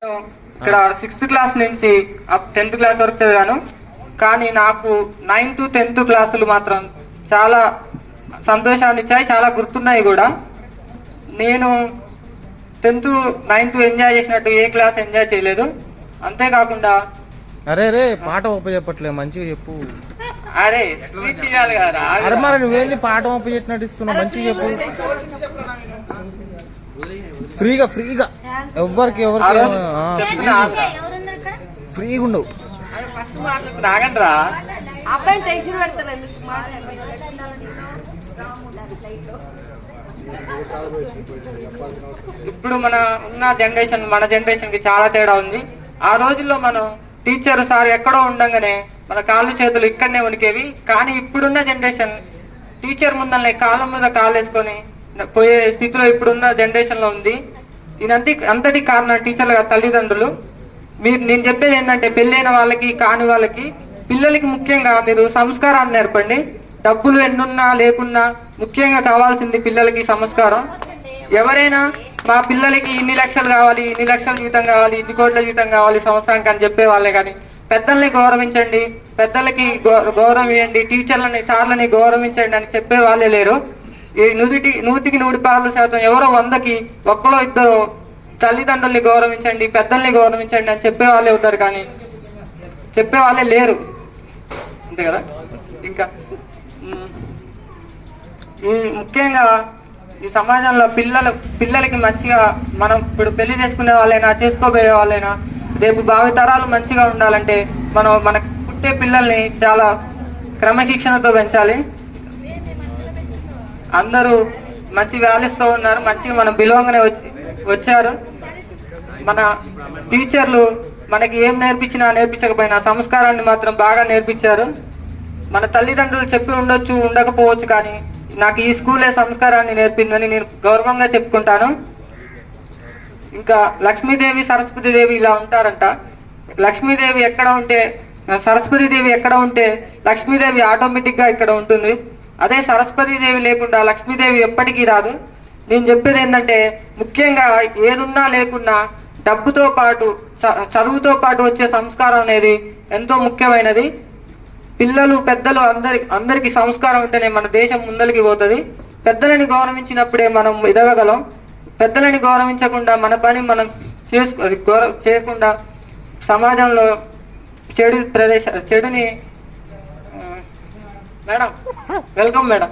ఇక్కడ 6th class నుంచి 10th class వరకు చదివాను. కానీ నాకు 9th 10th క్లాసులు మాత్రం చాలా సంతోషాన్ని ఇచ్చాయి, చాలా గుర్తున్నాయి కూడా. నేను 10th 9th ఎంజాయ్ చేసినట్టు ఏ క్లాస్ ఎంజాయ్ చేయలేదు. అంతేకాకుండా అరే రే పాట చెప్పట్లేదు, మంచిగా చెప్పు. అరే స్పీచ్ చేయాలి కదా. అరే మరి నువ్వేంది పాట చెప్పినట్టు ఇస్తున్నావు, మంచిగా చెప్పు. ఫ్రీగా ఫ్రీగా ఎవరికి ఫ్రీగా ఉండవు. నాగండ్రా ఇప్పుడు మన జనరేషన్ కి చాలా తేడా ఉంది. ఆ రోజుల్లో మనం టీచర్ సార్ ఎక్కడో ఉండగానే మన కాళ్ళు చేతులు ఇక్కడనే ఉనికేవి. కానీ ఇప్పుడున్న జనరేషన్ టీచర్ ముందల్ని కాళ్ళ మీద కాళ్ళు వేసుకొని పోయే స్థితిలో ఇప్పుడున్న జనరేషన్ లో ఉంది. అంతటి కారణం టీచర్ల తల్లిదండ్రులు. నేను చెప్పేది ఏంటంటే, పెళ్ళైన వాళ్ళకి కాని వాళ్ళకి పిల్లలకి ముఖ్యంగా మీరు సంస్కారాన్ని నేర్పండి. డబ్బులు ఎన్నున్నా లేకున్నా ముఖ్యంగా కావాల్సింది పిల్లలకి సంస్కారం. ఎవరైనా మా పిల్లలకి ఇన్ని లక్షలు కావాలి, ఇన్ని లక్షల జీతం కావాలి, ఇన్ని కోట్ల జీతం కావాలి సంవత్సరానికి అని చెప్పే వాళ్ళే. కానీ పెద్దల్ని గౌరవించండి, పెద్దలకి గౌరవం ఇవ్వండి, టీచర్లని సార్లని గౌరవించండి అని చెప్పే వాళ్ళే లేరు. ఈ 100కి 100% ఎవరో 100కి ఒక్కలో ఇద్దరు తల్లిదండ్రుల్ని గౌరవించండి, పెద్దల్ని గౌరవించండి అని చెప్పే వాళ్ళే ఉంటారు, కానీ చెప్పే వాళ్ళే లేరు. అంతే కదా. ఇంకా ఈ ముఖ్యంగా ఈ సమాజంలో పిల్లలకి మంచిగా మనం ఇప్పుడు పెళ్లి చేసుకునే వాళ్ళైనా చేసుకోబోయే వాళ్ళైనా రేపు భావితరాలు మంచిగా ఉండాలంటే మనం మన పుట్టే పిల్లల్ని చాలా క్రమశిక్షణతో పెంచాలి. అందరూ మంచి వాల్యూస్తో ఉన్నారు, మంచిగా మనం బిలోగానే వచ్చారు. మన టీచర్లు మనకి ఏం నేర్పించకపోయినా సంస్కారాన్ని మాత్రం బాగా నేర్పించారు. మన తల్లిదండ్రులు చెప్పి ఉండొచ్చు, ఉండకపోవచ్చు, కానీ నాకు ఈ స్కూలే సంస్కారాన్ని నేర్పిందని నేను గౌరవంగా చెప్పుకుంటాను. ఇంకా లక్ష్మీదేవి సరస్వతీదేవి ఇలా ఉంటారంట. లక్ష్మీదేవి ఎక్కడ ఉంటే సరస్వతీదేవి ఎక్కడ ఉంటే లక్ష్మీదేవి ఆటోమేటిక్గా ఇక్కడ ఉంటుంది. అదే సరస్వతీదేవి లేకుండా లక్ష్మీదేవి ఎప్పటికీ రాదు. నేను చెప్పేది ఏంటంటే, ముఖ్యంగా ఏదున్నా లేకున్నా డబ్బుతో పాటు చదువుతో పాటు వచ్చే సంస్కారం అనేది ఎంతో ముఖ్యమైనది. పిల్లలు పెద్దలు అందరికీ సంస్కారం ఉంటేనే మన దేశం ముందరికి పోతుంది. పెద్దలని గౌరవించినప్పుడే మనం ఎదగగలం. పెద్దలని గౌరవించకుండా మన పని మనం చేయకుండా సమాజంలో చెడుని మేడం వెల్కమ్ మేడం.